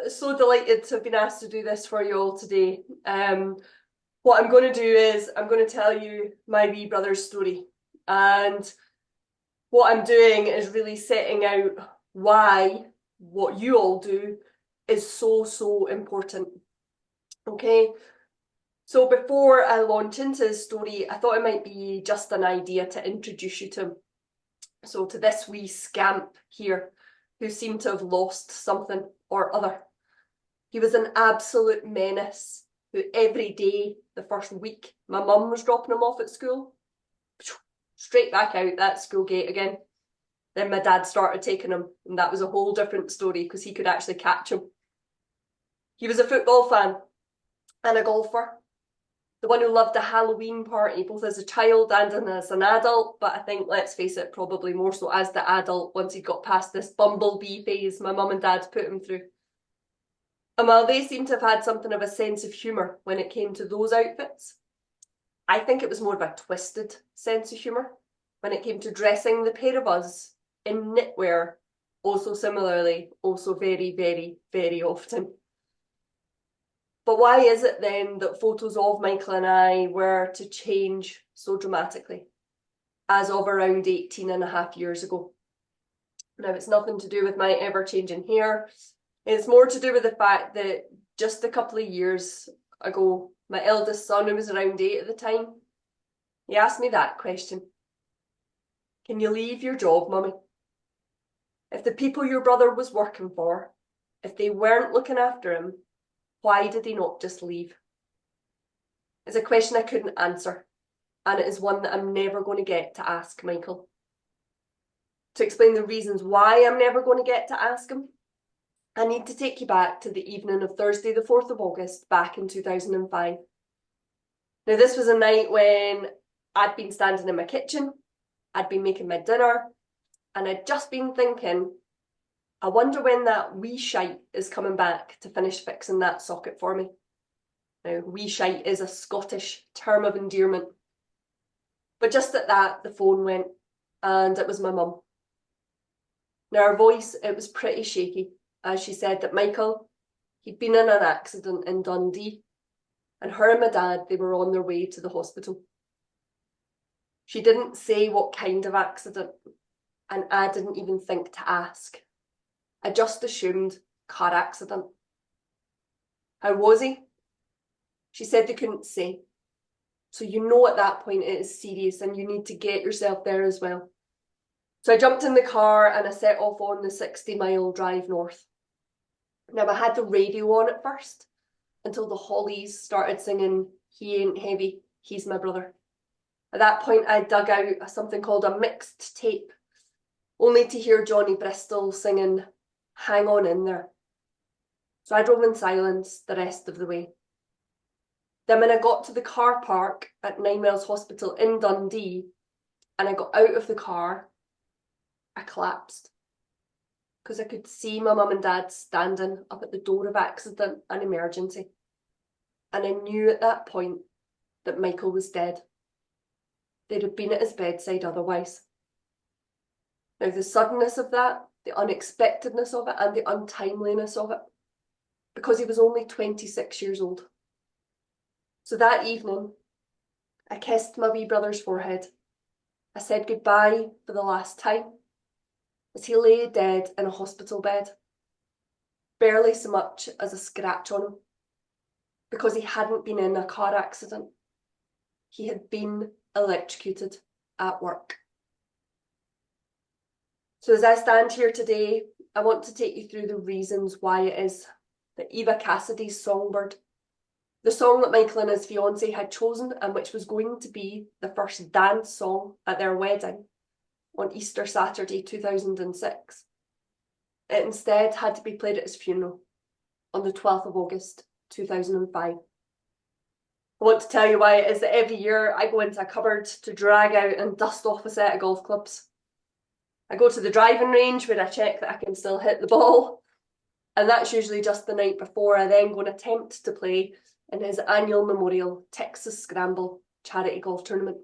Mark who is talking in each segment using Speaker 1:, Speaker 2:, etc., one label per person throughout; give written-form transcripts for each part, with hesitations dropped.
Speaker 1: So delighted to have been asked to do this for you all today. What I'm going to do is I'm going to tell you my wee brother's story. And what I'm doing is really setting out why what you all do is so, so important. Okay? So before I launch into his story, I thought it might be just an idea to introduce you to him. So to this wee scamp here, who seemed to have lost something or other. He was an absolute menace who every day, the first week, my mum was dropping him off at school, straight back out that school gate again. Then my dad started taking him, and that was a whole different story because he could actually catch him. He was a football fan and a golfer. The one who loved a Halloween party, both as a child and as an adult, but I think, let's face it, probably more so as the adult once he got past this bumblebee phase my mum and dad put him through. And while they seem to have had something of a sense of humour when it came to those outfits, I think it was more of a twisted sense of humour when it came to dressing the pair of us in knitwear, also similarly, also very, very, very often. But why is it then that photos of Michael and I were to change so dramatically, as of around 18 and a half years ago? Now, it's nothing to do with my ever-changing hair. It's more to do with the fact that just a couple of years ago, my eldest son, who was around 8 at the time, he asked me that question. Can you leave your job, mummy? If the people your brother was working for, if they weren't looking after him, why did he not just leave? It's a question I couldn't answer, and it is one that I'm never going to get to ask Michael. To explain the reasons why I'm never going to get to ask him, I need to take you back to the evening of Thursday, the 4th of August, back in 2005. Now, this was a night when I'd been standing in my kitchen, I'd been making my dinner, and I'd just been thinking, I wonder when that wee shite is coming back to finish fixing that socket for me. Now, wee shite is a Scottish term of endearment. But just at that, the phone went, and it was my mum. Now, her voice, it was pretty shaky, as she said that Michael, he'd been in an accident in Dundee, and her and my dad, they were on their way to the hospital. She didn't say what kind of accident, and I didn't even think to ask. I just assumed car accident. How was he? She said they couldn't say. So you know at that point it is serious and you need to get yourself there as well. So I jumped in the car and I set off on the 60-mile drive north. Now, I had the radio on at first until the Hollies started singing He Ain't Heavy, He's My Brother. At that point, I dug out something called a mixed tape, only to hear Johnny Bristol singing Hang On In There. So I drove in silence the rest of the way. Then when I got to the car park at 9 Miles Hospital in Dundee and I got out of the car, I collapsed. Because I could see my mum and dad standing up at the door of accident and emergency. And I knew at that point that Michael was dead. They'd have been at his bedside otherwise. Now, the suddenness of that, the unexpectedness of it, and the untimeliness of it, because he was only 26 years old. So that evening, I kissed my wee brother's forehead. I said goodbye for the last time, as he lay dead in a hospital bed, barely so much as a scratch on him, because he hadn't been in a car accident. He had been electrocuted at work. So as I stand here today, I want to take you through the reasons why it is that Eva Cassidy's Songbird, the song that Michael and his fiancée had chosen and which was going to be the first dance song at their wedding, on Easter Saturday 2006. It instead had to be played at his funeral on the 12th of August 2005. I want to tell you why it is that every year I go into a cupboard to drag out and dust off a set of golf clubs. I go to the driving range where I check that I can still hit the ball, and that's usually just the night before I then go and attempt to play in his annual memorial Texas Scramble charity golf tournament.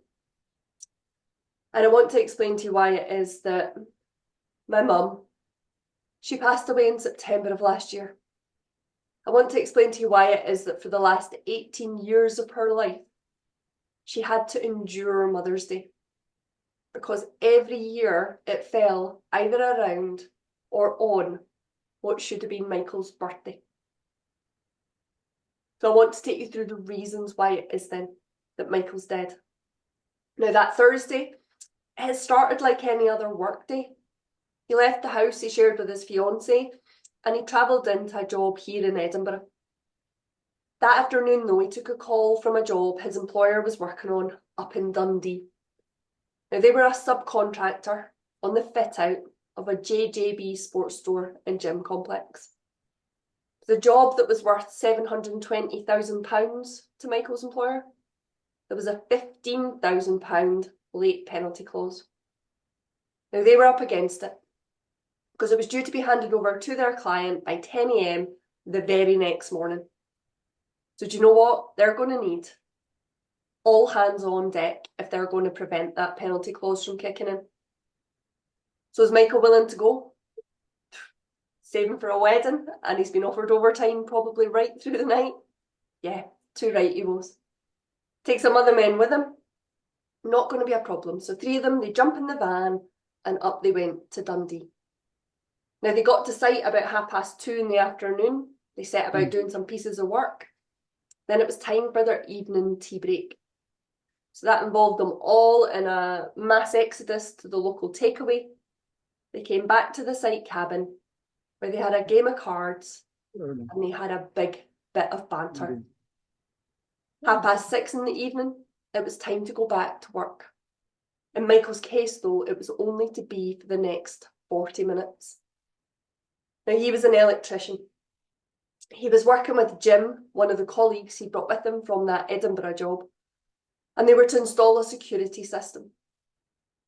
Speaker 1: And I want to explain to you why it is that my mum, she passed away in September of last year. I want to explain to you why it is that for the last 18 years of her life, she had to endure Mother's Day. Because every year it fell either around or on what should have been Michael's birthday. So I want to take you through the reasons why it is then that Michael's dead. Now that Thursday, it had started like any other work day. He left the house he shared with his fiancée and he travelled into a job here in Edinburgh. That afternoon though, he took a call from a job his employer was working on up in Dundee. Now they were a subcontractor on the fit out of a JJB sports store and gym complex. The job that was worth £720,000 to Michael's employer, there was a £15,000 late penalty clause. Now they were up against it because it was due to be handed over to their client by 10 AM the very next morning. So do you know what? They're going to need all hands on deck if they're going to prevent that penalty clause from kicking in. So is Michael willing to go? Saving for a wedding, and he's been offered overtime probably right through the night. Yeah, too right he was. Take some other men with him. Not going to be a problem. So 3 of them, they jump in the van and up they went to Dundee. Now they got to site about 2:30 in the afternoon. They set about doing some pieces of work. Then it was time for their evening tea break. So that involved them all in a mass exodus to the local takeaway. They came back to the site cabin where they had a game of cards and they had a big bit of banter. 6:30 in the evening, it was time to go back to work. In Michael's case though, it was only to be for the next 40 minutes. Now he was an electrician. He was working with Jim, one of the colleagues he brought with him from that Edinburgh job, and they were to install a security system.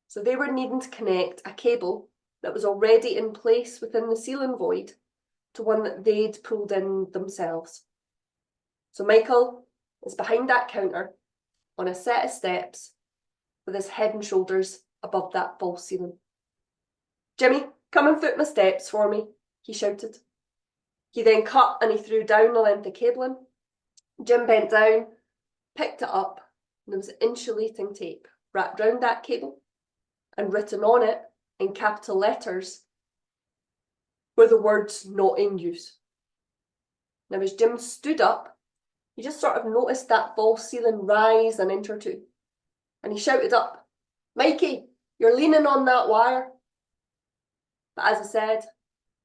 Speaker 1: So they were needing to connect a cable that was already in place within the ceiling void to one that they'd pulled in themselves. So Michael is behind that counter on a set of steps with his head and shoulders above that false ceiling. "Jimmy, come and foot my steps for me," he shouted. He then cut and he threw down the length of cabling. Jim bent down, picked it up, and there was insulating tape wrapped round that cable, and written on it in capital letters were the words "not in use." Now as Jim stood up, he just sort of noticed that false ceiling rise an inch or two, and he shouted up, "Mikey, you're leaning on that wire." But as I said,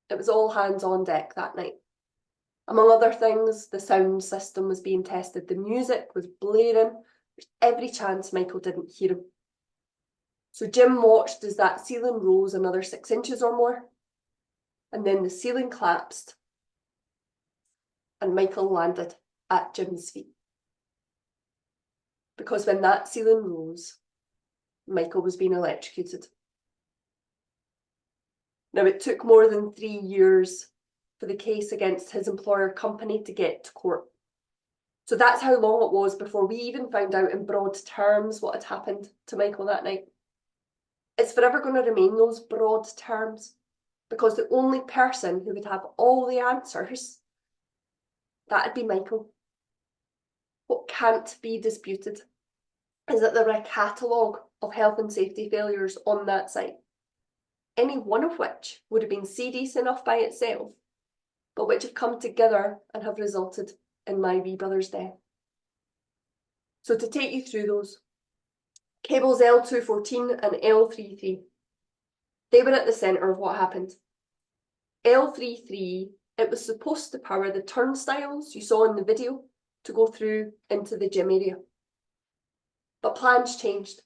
Speaker 1: it was all hands on deck that night. Among other things, the sound system was being tested, the music was blaring, there's every chance Michael didn't hear him. So Jim watched as that ceiling rose another 6 inches or more, and then the ceiling collapsed, and Michael landed at Jim's feet. Because when that ceiling rose, Michael was being electrocuted. Now it took more than 3 years for the case against his employer company to get to court. So that's how long it was before we even found out in broad terms what had happened to Michael that night. It's forever going to remain those broad terms, because the only person who would have all the answers, that'd be Michael. What can't be disputed is that there were a catalogue of health and safety failures on that site, any one of which would have been serious enough by itself, but which have come together and have resulted in my wee brother's death. So to take you through those, cables L214 and L33, they were at the centre of what happened. L33, it was supposed to power the turnstiles you saw in the video to go through into the gym area. But plans changed,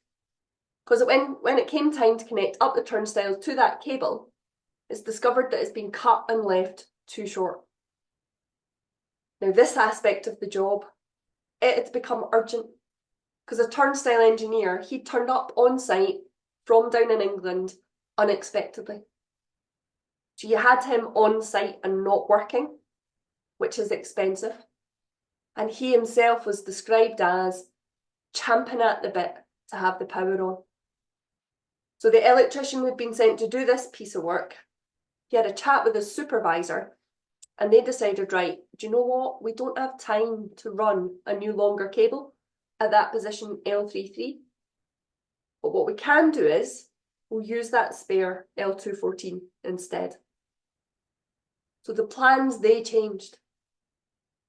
Speaker 1: because when it came time to connect up the turnstiles to that cable, it's discovered that it's been cut and left too short. Now this aspect of the job, it had become urgent, because a turnstile engineer, he turned up on site from down in England unexpectedly. So you had him on site and not working, which is expensive. And he himself was described as champing at the bit to have the power on. So the electrician who had been sent to do this piece of work, he had a chat with his supervisor, And they decided, right, do you know what? We don't have time to run a new longer cable at that position L33. But what we can do is we'll use that spare L214 instead. So the plans, they changed.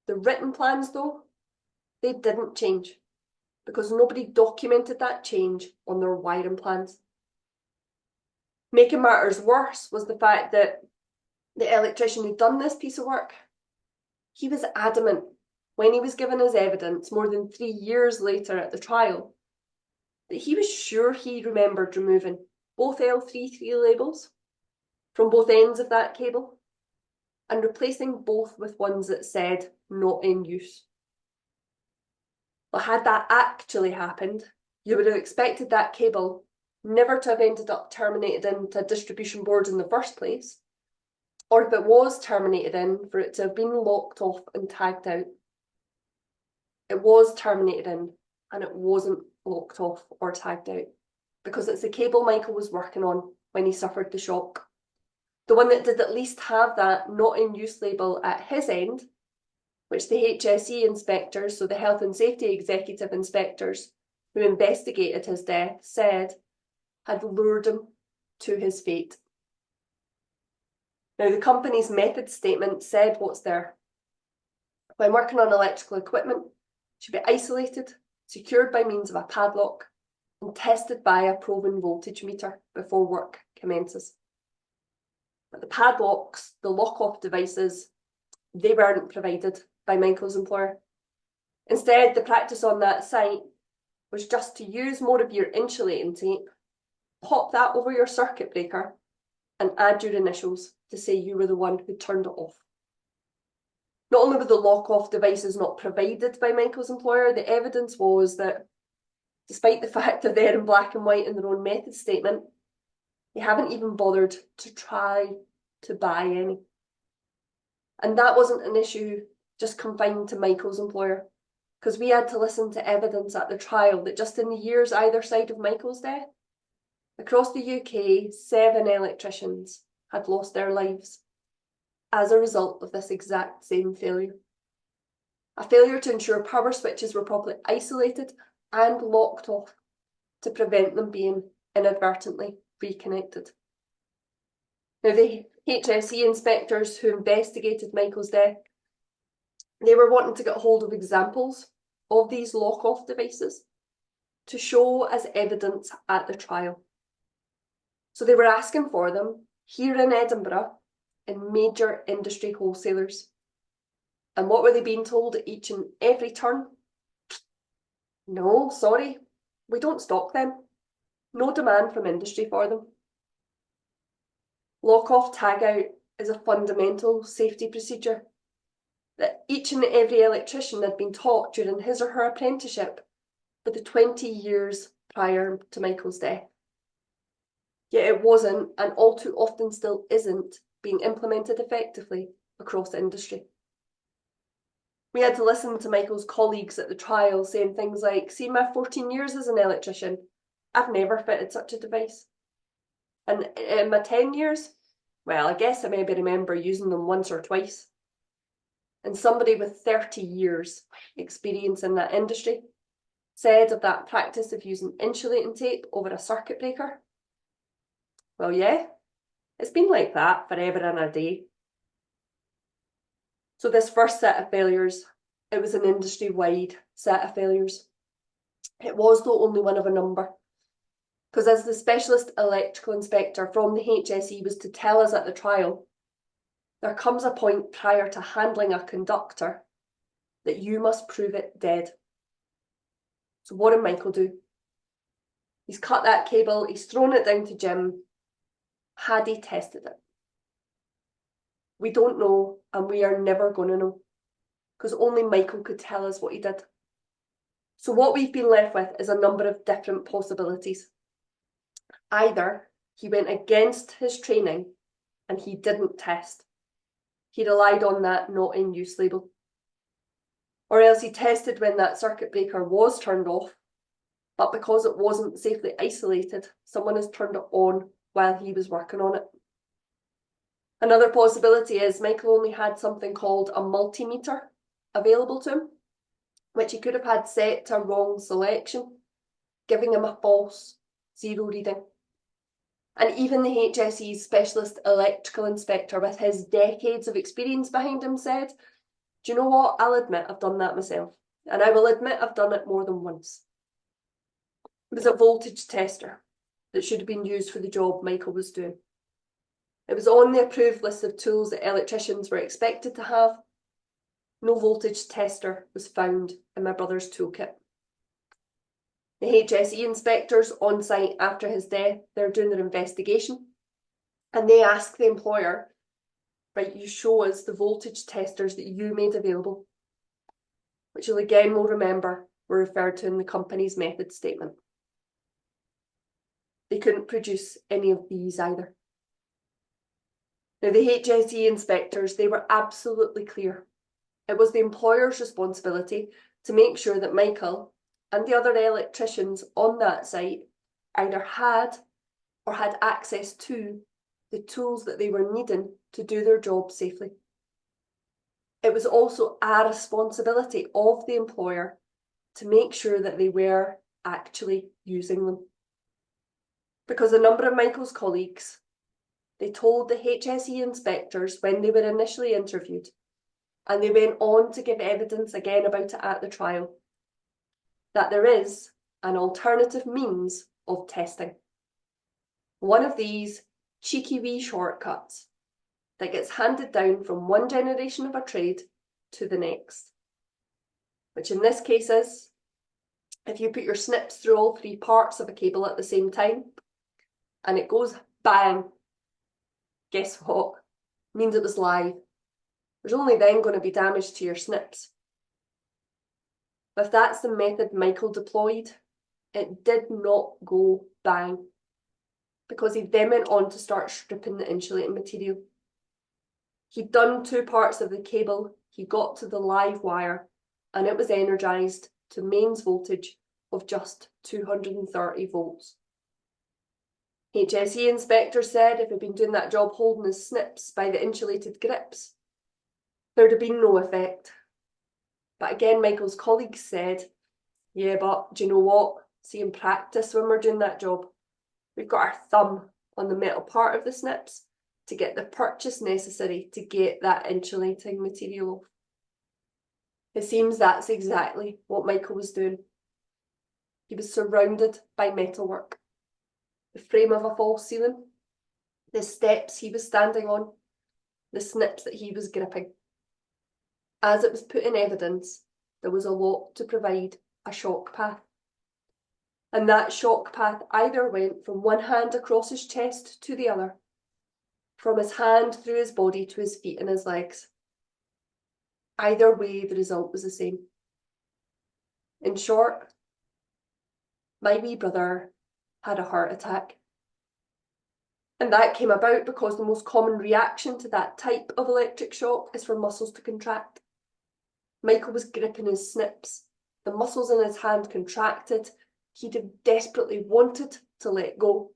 Speaker 1: The written plans, though, they didn't change because nobody documented that change on their wiring plans. Making matters worse was the fact that the electrician who'd done this piece of work, he was adamant when he was given his evidence more than 3 years later at the trial that he was sure he remembered removing both L33 labels from both ends of that cable and replacing both with ones that said not in use. But had that actually happened, you would have expected that cable never to have ended up terminated into a distribution board in the first place, or if it was terminated in, for it to have been locked off and tagged out. It was terminated in, and it wasn't locked off or tagged out, because it's the cable Michael was working on when he suffered the shock. The one that did at least have that not in use label at his end, which the HSE inspectors, so the Health and Safety Executive Inspectors, who investigated his death, said had lured him to his fate. Now, the company's method statement said what's there. When working on electrical equipment, it should be isolated, secured by means of a padlock, and tested by a proven voltage meter before work commences. But the padlocks, the lock-off devices, they weren't provided by Michael's employer. Instead, the practice on that site was just to use more of your insulating tape, pop that over your circuit breaker, and add your initials to say you were the one who turned it off. Not only were the lock-off devices not provided by Michael's employer, the evidence was that, despite the fact that they're in black and white in their own method statement, they haven't even bothered to try to buy any. And that wasn't an issue just confined to Michael's employer, because we had to listen to evidence at the trial that just in the years either side of Michael's death, across the UK, 7 electricians had lost their lives as a result of this exact same failure. A failure to ensure power switches were properly isolated and locked off to prevent them being inadvertently reconnected. Now, the HSE inspectors who investigated Michael's death, they were wanting to get hold of examples of these lock-off devices to show as evidence at the trial. So they were asking for them here in Edinburgh in major industry wholesalers. And what were they being told at each and every turn? No, sorry, we don't stock them. No demand from industry for them. Lock-off tag-out is a fundamental safety procedure that each and every electrician had been taught during his or her apprenticeship for the 20 years prior to Michael's death. Yet it wasn't, and all too often still isn't, being implemented effectively across industry. We had to listen to Michael's colleagues at the trial saying things like, see, in my 14 years as an electrician, I've never fitted such a device. And in my 10 years, well, I guess I maybe remember using them once or twice. And somebody with 30 years experience in that industry said of that practice of using insulating tape over a circuit breaker, well, yeah, it's been like that forever and a day. So this first set of failures, it was an industry-wide set of failures. It was though only one of a number, because as the specialist electrical inspector from the HSE was to tell us at the trial, there comes a point prior to handling a conductor that you must prove it dead. So what did Michael do? He's cut that cable, he's thrown it down to Jim. Had he tested it? We don't know, and we are never going to know, because only Michael could tell us what he did. So what we've been left with is a number of different possibilities. Either he went against his training and he didn't test. He relied on that not in use label. Or else he tested when that circuit breaker was turned off, but because it wasn't safely isolated, someone has turned it on while he was working on it. Another possibility is Michael only had something called a multimeter available to him, which he could have had set to a wrong selection, giving him a false zero reading. And even the HSE's specialist electrical inspector, with his decades of experience behind him, said, "Do you know what? I'll admit I've done that myself. And I will admit I've done it more than once." It was a voltage tester that should have been used for the job Michael was doing. It was on the approved list of tools that electricians were expected to have. No voltage tester was found in my brother's toolkit. The HSE inspectors on site after his death, they're doing their investigation, and they ask the employer, right, you show us the voltage testers that you made available, which you'll again will remember were referred to in the company's method statement. They couldn't produce any of these either. Now, the HSE inspectors, they were absolutely clear. It was the employer's responsibility to make sure that Michael and the other electricians on that site either had or had access to the tools that they were needing to do their job safely. It was also a responsibility of the employer to make sure that they were actually using them. Because a number of Michael's colleagues, they told the HSE inspectors when they were initially interviewed, and they went on to give evidence again about it at the trial, that there is an alternative means of testing. One of these cheeky wee shortcuts that gets handed down from one generation of a trade to the next, which in this case is, if you put your snips through all three parts of a cable at the same time, and it goes bang, guess what? It means it was live. There's only then going to be damage to your snips. But if that's the method Michael deployed, it did not go bang, because he then went on to start stripping the insulating material. He'd done 2 parts of the cable, he got to the live wire, and it was energised to mains voltage of just 230 volts. HSE inspector said if he'd been doing that job holding his snips by the insulated grips, there'd have been no effect. But again, Michael's colleagues said, yeah, but do you know what? See, in practice, when we're doing that job, we've got our thumb on the metal part of the snips to get the purchase necessary to get that insulating material off. It seems that's exactly what Michael was doing. He was surrounded by metalwork. The frame of a false ceiling, the steps he was standing on, the snips that he was gripping. As it was put in evidence, there was a lot to provide a shock path. And that shock path either went from one hand across his chest to the other, from his hand through his body to his feet and his legs. Either way, the result was the same. In short, my wee brother had a heart attack. And that came about because the most common reaction to that type of electric shock is for muscles to contract. Michael was gripping his snips. The muscles in his hand contracted. He'd have desperately wanted to let go.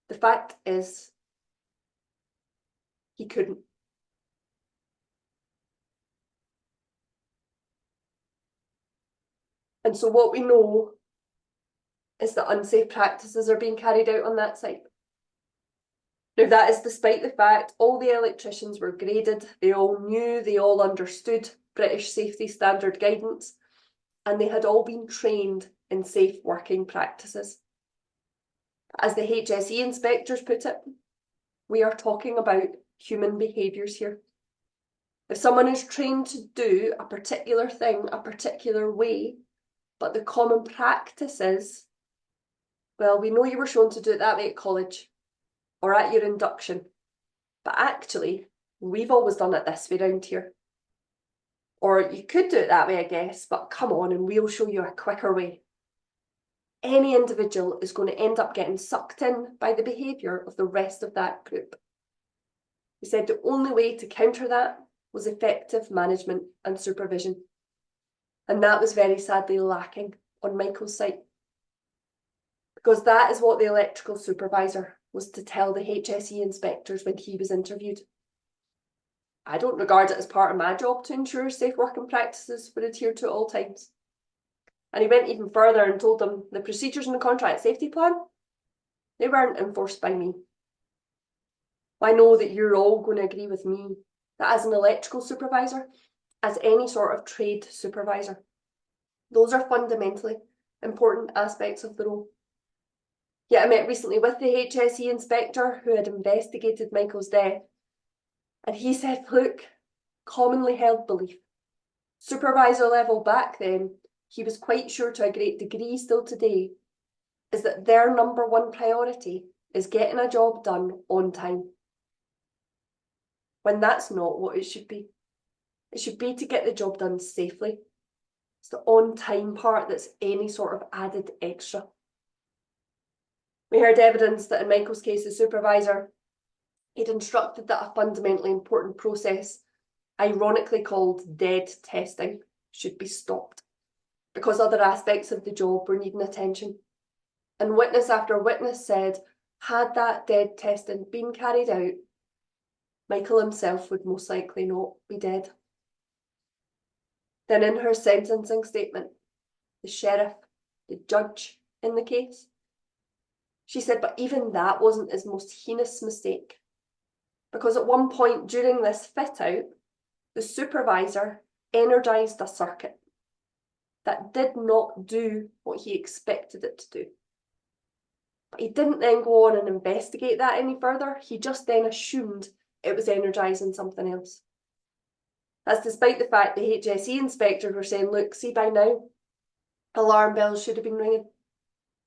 Speaker 1: The fact is, he couldn't. And so what we know is that unsafe practices are being carried out on that site. Now, that is despite the fact all the electricians were graded, they all knew, they all understood British safety standard guidance, and they had all been trained in safe working practices. As the HSE inspectors put it, we are talking about human behaviours here. If someone is trained to do a particular thing a particular way, but the common practice is, well, we know you were shown to do it that way at college or at your induction, but actually, we've always done it this way round here. Or you could do it that way, I guess, but come on and we'll show you a quicker way. Any individual is going to end up getting sucked in by the behaviour of the rest of that group. He said the only way to counter that was effective management and supervision. And that was very sadly lacking on Michael's site. Because that is what the electrical supervisor was to tell the HSE inspectors when he was interviewed. I don't regard it as part of my job to ensure safe working practices were adhered to at all times. And he went even further and told them the procedures in the contract safety plan, they weren't enforced by me. I know that you're all going to agree with me that as an electrical supervisor, as any sort of trade supervisor, those are fundamentally important aspects of the role. Yet I met recently with the HSE inspector who had investigated Michael's death, and he said, look, commonly held belief, supervisor level back then, he was quite sure to a great degree still today, is that their number one priority is getting a job done on time. When that's not what it should be. It should be to get the job done safely. It's the on-time part that's any sort of added extra. We heard evidence that in Michael's case, the supervisor, he'd instructed that a fundamentally important process, ironically called dead testing, should be stopped because other aspects of the job were needing attention. And witness after witness said, had that dead testing been carried out, Michael himself would most likely not be dead. Then in her sentencing statement, the sheriff, the judge in the case, she said, but even that wasn't his most heinous mistake. Because at one point during this fit out, the supervisor energised a circuit that did not do what he expected it to do. But he didn't then go on and investigate that any further. He just then assumed it was energising something else. That's despite the fact the HSE inspectors were saying, look, see by now, alarm bells should have been ringing.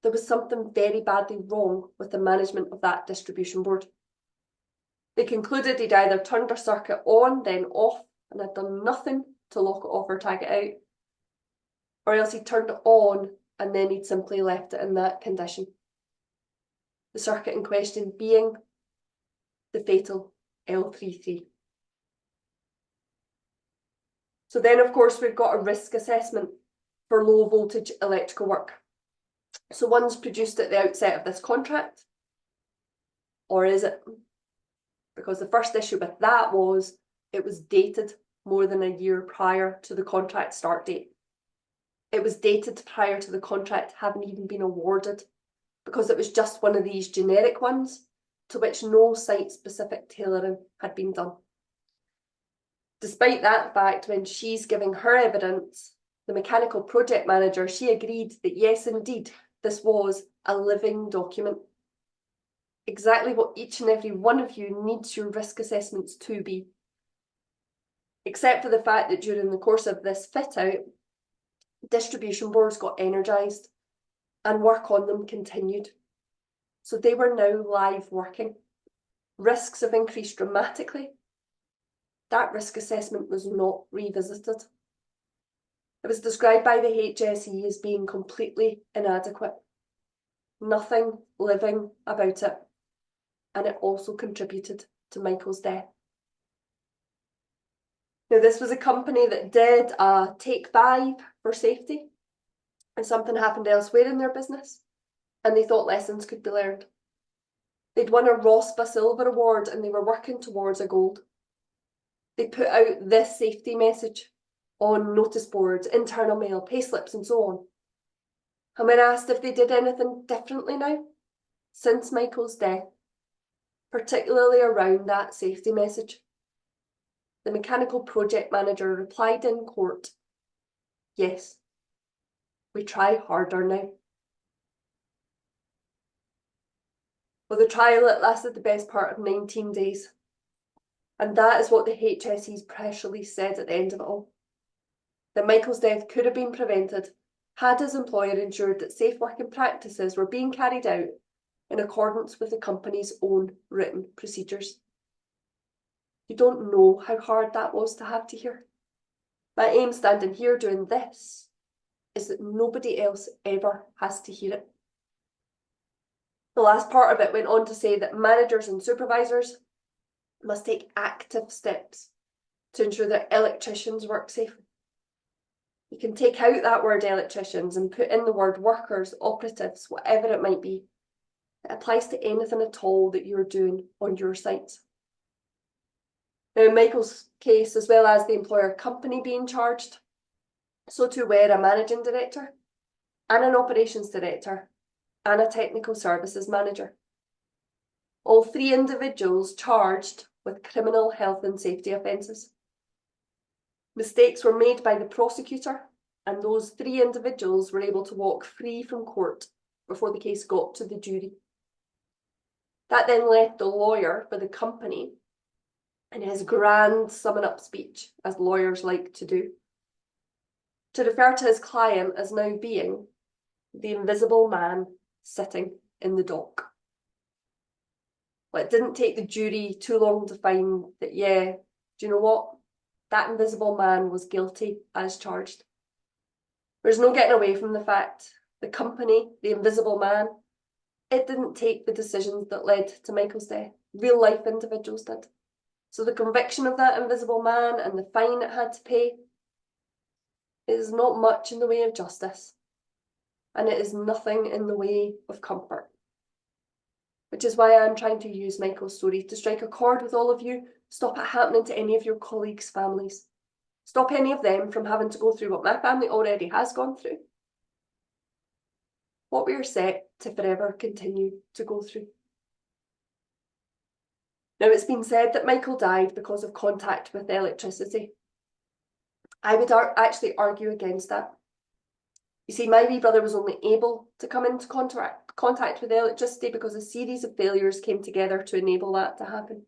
Speaker 1: There was something very badly wrong with the management of that distribution board. They concluded he'd either turned a circuit on, then off, and had done nothing to lock it off or tag it out, or else he'd turned it on and then he'd simply left it in that condition. The circuit in question being the fatal L33. So then, of course, we've got a risk assessment for low voltage electrical work. So one's produced at the outset of this contract, or is it? Because the first issue with that was it was dated more than a year prior to the contract start date. It was dated prior to the contract having even been awarded, because it was just one of these generic ones to which no site-specific tailoring had been done. Despite that fact, when she's giving her evidence, the mechanical project manager, she agreed that yes, indeed, this was a living document. Exactly what each and every one of you needs your risk assessments to be. Except for the fact that during the course of this fit out, distribution boards got energised and work on them continued. So they were now live working. Risks have increased dramatically. That risk assessment was not revisited. It was described by the HSE as being completely inadequate. Nothing living about it. And it also contributed to Michael's death. Now, this was a company that did a Take 5 for safety, and something happened elsewhere in their business, and they thought lessons could be learned. They'd won a ROSPA Silver Award, and they were working towards a gold. They put out this safety message on notice boards, internal mail, payslips, and so on. And when asked if they did anything differently now, since Michael's death, particularly around that safety message, the mechanical project manager replied in court, yes, we try harder now. Well, the trial, it lasted the best part of 19 days. And that is what the HSE's press release said at the end of it all. That Michael's death could have been prevented had his employer ensured that safe working practices were being carried out in accordance with the company's own written procedures. You don't know how hard that was to have to hear. My aim standing here doing this is that nobody else ever has to hear it. The last part of it went on to say that managers and supervisors must take active steps to ensure that electricians work safely. You can take out that word electricians and put in the word workers, operatives, whatever it might be. It applies to anything at all that you're doing on your site. Now, in Michael's case, as well as the employer company being charged, so too were a managing director and an operations director and a technical services manager. All three individuals charged with criminal health and safety offences. Mistakes were made by the prosecutor, and those three individuals were able to walk free from court before the case got to the jury. That then left the lawyer for the company in his grand summing up speech, as lawyers like to do, to refer to his client as now being the invisible man sitting in the dock. Well, it didn't take the jury too long to find that, yeah, do you know what? That invisible man was guilty as charged. There's no getting away from the fact the company, the invisible man, it didn't take the decisions that led to Michael's death. Real life individuals did. So the conviction of that invisible man and the fine it had to pay is not much in the way of justice, and it is nothing in the way of comfort. Which is why I'm trying to use Michael's story to strike a chord with all of you. Stop it happening to any of your colleagues' families. Stop any of them from having to go through what my family already has gone through. What we are set to forever continue to go through. Now, it's been said that Michael died because of contact with electricity. I would actually argue against that. You see, my wee brother was only able to come into contact with electricity because a series of failures came together to enable that to happen.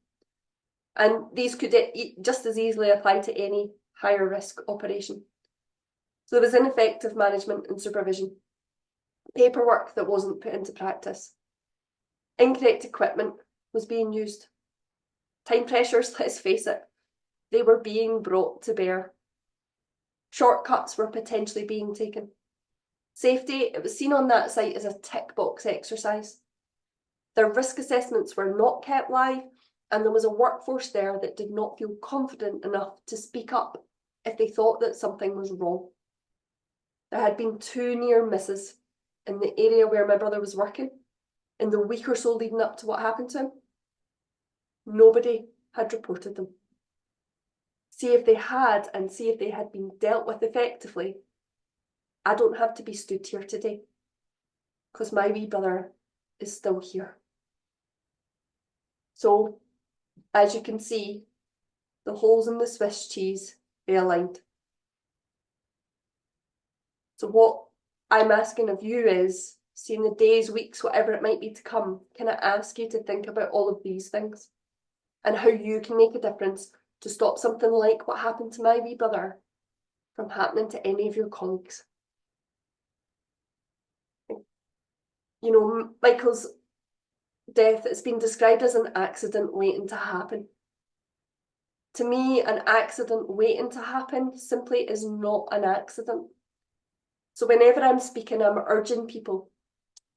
Speaker 1: And these could just as easily apply to any higher risk operation. So there was ineffective management and supervision, paperwork that wasn't put into practice, incorrect equipment was being used, time pressures, let's face it, they were being brought to bear. Shortcuts were potentially being taken. Safety, it was seen on that site as a tick box exercise. Their risk assessments were not kept live, and there was a workforce there that did not feel confident enough to speak up if they thought that something was wrong. There had been 2 near misses in the area where my brother was working in the week or so leading up to what happened to him. Nobody had reported them. See if they had, and see if they had been dealt with effectively, I don't have to be stood here today, because my wee brother is still here. So, as you can see, the holes in the Swiss cheese, they aligned. So what I'm asking of you is, see in the days, weeks, whatever it might be to come, can I ask you to think about all of these things and how you can make a difference to stop something like what happened to my wee brother from happening to any of your colleagues. You know, Michael's death has been described as an accident waiting to happen. To me, an accident waiting to happen simply is not an accident. So whenever I'm speaking, I'm urging people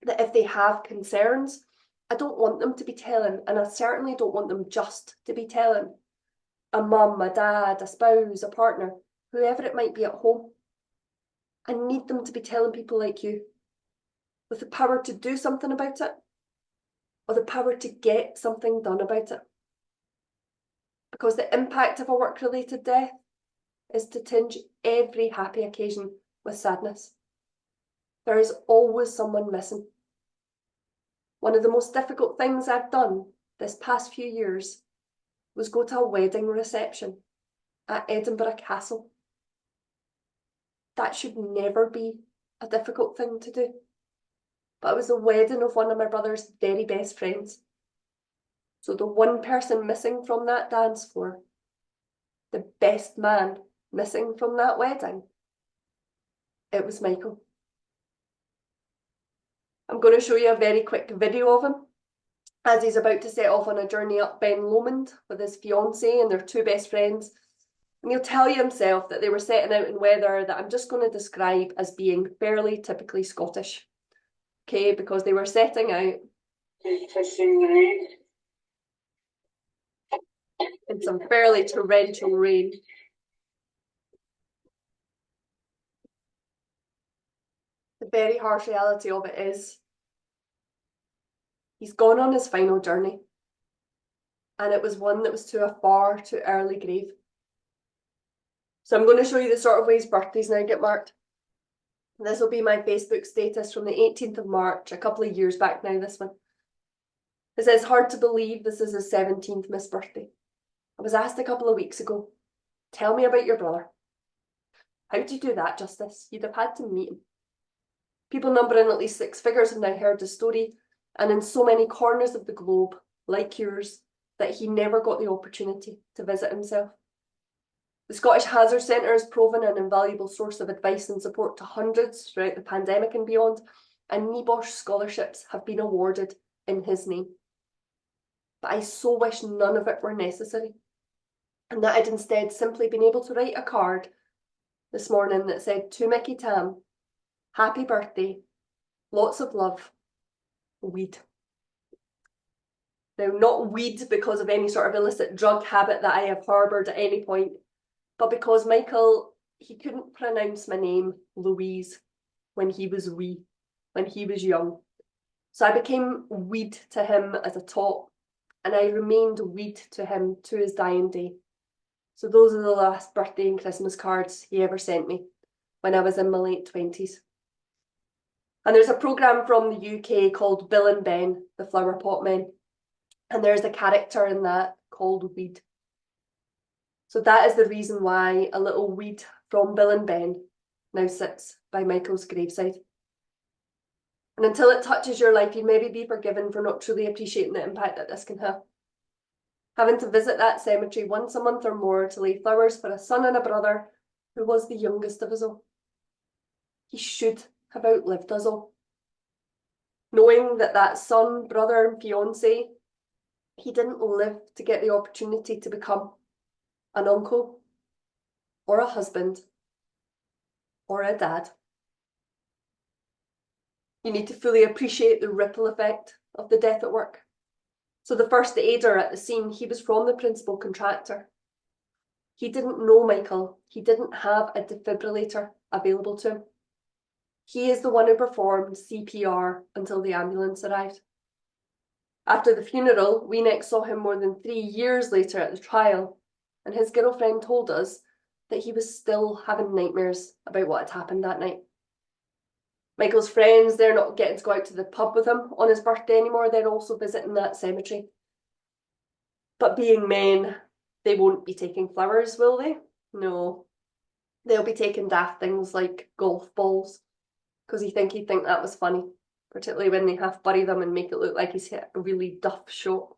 Speaker 1: that if they have concerns, I don't want them to be telling, and I certainly don't want them just to be telling a mum, a dad, a spouse, a partner, whoever it might be at home. I need them to be telling people like you, with the power to do something about it, or the power to get something done about it. Because the impact of a work-related death is to tinge every happy occasion with sadness. There is always someone missing. One of the most difficult things I've done this past few years was go to a wedding reception at Edinburgh Castle. That should never be a difficult thing to do. But it was the wedding of one of my brother's very best friends. So the one person missing from that dance floor, the best man missing from that wedding, it was Michael. I'm going to show you a very quick video of him as he's about to set off on a journey up Ben Lomond with his fiancée and their 2 best friends. And he'll tell you himself that they were setting out in weather that I'm just going to describe as being fairly typically Scottish. Okay, because they were setting out in some fairly torrential rain. The very harsh reality of it is He's gone on his final journey, and it was one that was to a far too early grave. So I'm going to show you the sort of ways birthdays now get marked. This will be my Facebook status from the 18th of March, a couple of years back now, this one. It says, hard to believe this is his 17th missed birthday. I was asked a couple of weeks ago, tell me about your brother. How'd you do that, Justice? You'd have had to meet him. People numbering at least 6 figures have now heard the story, and in so many corners of the globe, like yours, that he never got the opportunity to visit himself. The Scottish Hazard Centre has proven an invaluable source of advice and support to hundreds throughout the pandemic and beyond, and NEBOSH scholarships have been awarded in his name. But I so wish none of it were necessary, and that I'd instead simply been able to write a card this morning that said, to Mickey Tam, happy birthday, lots of love, weed. Now, not weed because of any sort of illicit drug habit that I have harboured at any point, but because Michael, he couldn't pronounce my name, Louise, when he was wee, when he was young. So I became weed to him as a tot, and I remained weed to him to his dying day. So those are the last birthday and Christmas cards he ever sent me when I was in my late 20s. And there's a programme from the UK called Bill and Ben, the Flower Pot Men. And there's a character in that called Weed. So that is the reason why a little weed from Bill and Ben now sits by Michael's graveside. And until it touches your life, you'd maybe be forgiven for not truly appreciating the impact that this can have. Having to visit that cemetery once a month or more to lay flowers for a son and a brother who was the youngest of us all. He should have outlived us all. Knowing that that son, brother and fiancé, he didn't live to get the opportunity to become an uncle or a husband or a dad. You need to fully appreciate the ripple effect of the death at work. So the first aider at the scene, he was from the principal contractor. He didn't know Michael. He didn't have a defibrillator available to him. He is the one who performed CPR until the ambulance arrived. After the funeral, we next saw him more than 3 years later at the trial, and his girlfriend told us that he was still having nightmares about what had happened that night. Michael's friends, they're not getting to go out to the pub with him on his birthday anymore. They're also visiting that cemetery. But being men, they won't be taking flowers, will they? No. They'll be taking daft things like golf balls, because he'd think that was funny, particularly when they half bury them and make it look like he's hit a really duff shot.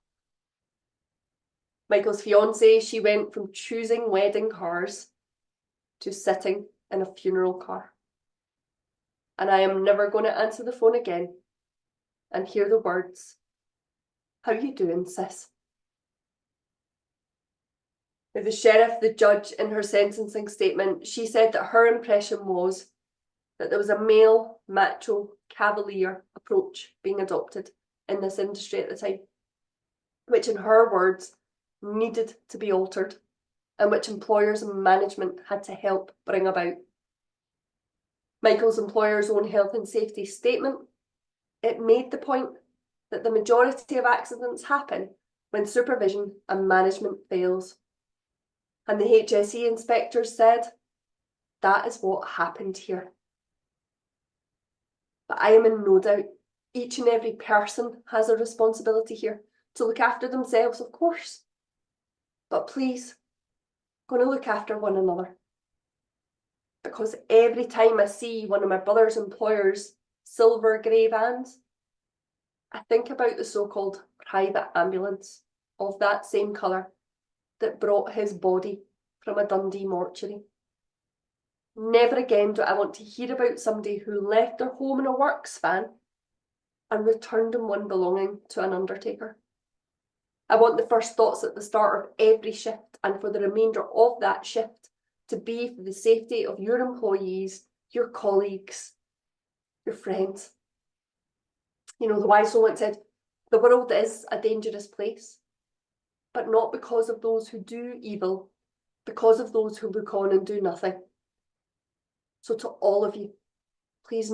Speaker 1: Michael's fiancée, she went from choosing wedding cars to sitting in a funeral car. And I am never going to answer the phone again and hear the words, "How you doing, sis?" Now, the sheriff, the judge, in her sentencing statement, she said that her impression was that there was a male, macho, cavalier approach being adopted in this industry at the time, which in her words needed to be altered and which employers and management had to help bring about. Michael's employer's own health and safety statement, it made the point that the majority of accidents happen when supervision and management fails. And the HSE inspectors said, that is what happened here. But I am in no doubt, each and every person has a responsibility here to look after themselves, of course. But please, going to look after one another. Because every time I see one of my brother's employers' silver grey vans, I think about the so-called private ambulance of that same colour that brought his body from a Dundee mortuary. Never again do I want to hear about somebody who left their home in a works van and returned in one belonging to an undertaker. I want the first thoughts at the start of every shift and for the remainder of that shift to be for the safety of your employees, your colleagues, your friends. You know, the wise soul once said, the world is a dangerous place, but not because of those who do evil, because of those who look on and do nothing. So to all of you, please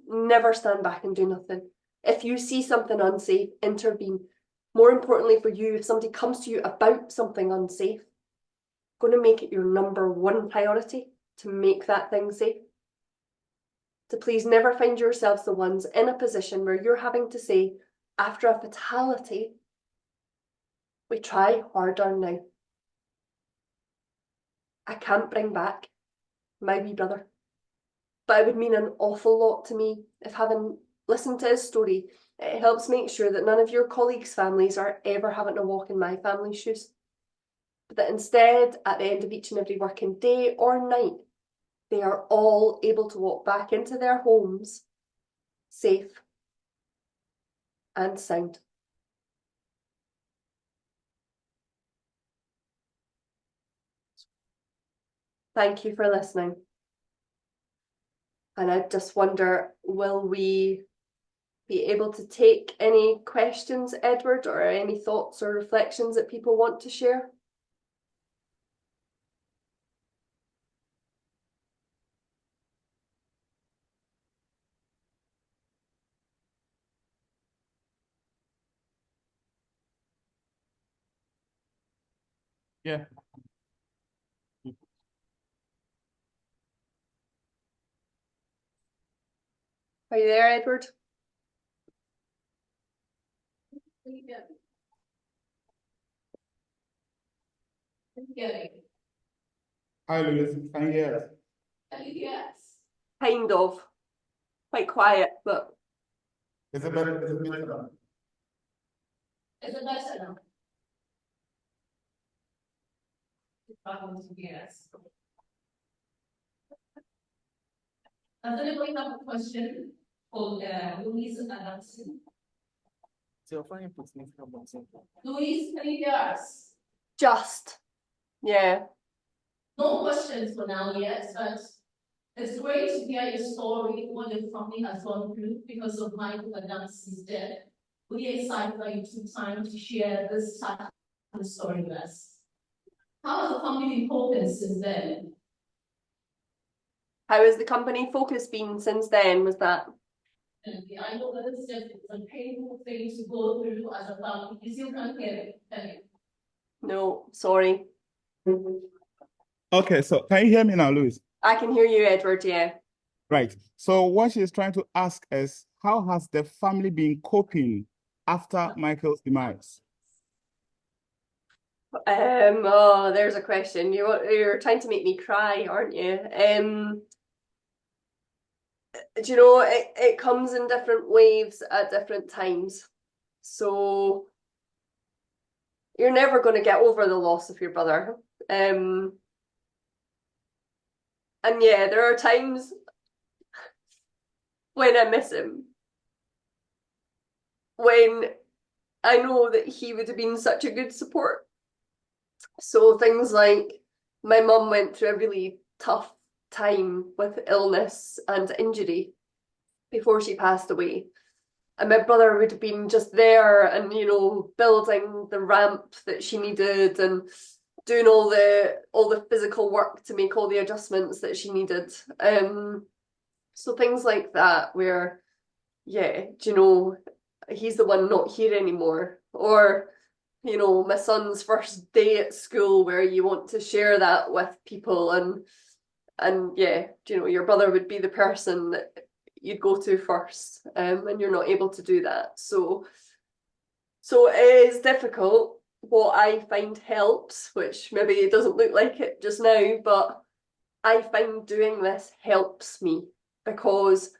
Speaker 1: never stand back and do nothing. If you see something unsafe, intervene. More importantly for you, if somebody comes to you about something unsafe, going to make it your #1 priority to make that thing safe. To please never find yourselves the ones in a position where you're having to say, after a fatality, we try harder now. I can't bring back my wee brother, but it would mean an awful lot to me if, having listened to his story, it helps make sure that none of your colleagues' families are ever having to walk in my family's shoes. But that instead, at the end of each and every working day or night, they are all able to walk back into their homes safe and sound. Thank you for listening. And I just wonder, will we be able to take any questions, Edward, or any thoughts or reflections that people want to share?
Speaker 2: Yeah.
Speaker 1: Are you there, Edward?
Speaker 2: Hi, Louise. Can you hear us?
Speaker 1: Yes. Kind of. Quite quiet, but
Speaker 2: Is it better? Is it better now?
Speaker 3: Is it better now? Yes. Does anybody have a question for Louise Adamson? Louise, can you hear us?
Speaker 1: just, yeah.
Speaker 3: No questions for now yet, but it's great to hear your story, what your family has gone through because of Michael Adamson's death. Really excited that you took time to share this type of story with us. How has the family been coping since then?
Speaker 1: How has the company focus been since then, was that?
Speaker 3: And I know that it's just a painful thing to go through as a family. You still can't hear it, can you?
Speaker 1: No, sorry.
Speaker 2: Okay, so can you hear me now, Louise?
Speaker 1: I can hear you, Edward, yeah.
Speaker 2: Right. So what she's trying to ask is, how has the family been coping after Michael's demise?
Speaker 1: Oh, there's a question. You're trying to make me cry, aren't you? Do you know, it comes in different waves at different times. So you're never going to get over the loss of your brother. And yeah, there are times when I miss him. When I know that he would have been such a good support. So things like my mum went through a really tough time with illness and injury before she passed away. And my brother would have been just there and, you know, building the ramp that she needed and doing all the physical work to make all the adjustments that she needed. So things like that where, yeah, do you know, he's the one not here anymore. Or, you know, my son's first day at school where you want to share that with people and yeah, do you know, your brother would be the person that you'd go to first, and you're not able to do that. So it is difficult. What I find helps, which maybe it doesn't look like it just now, but I find doing this helps me because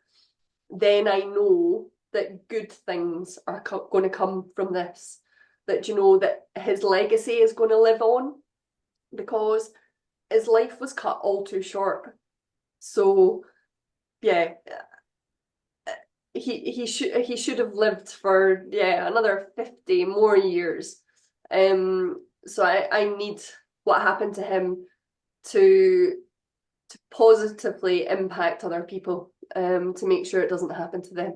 Speaker 1: then I know that good things are going to come from this. That, you know, that his legacy is going to live on because his life was cut all too short. So yeah, he should have lived for another 50 more years. So I need what happened to him to positively impact other people, to make sure it doesn't happen to them.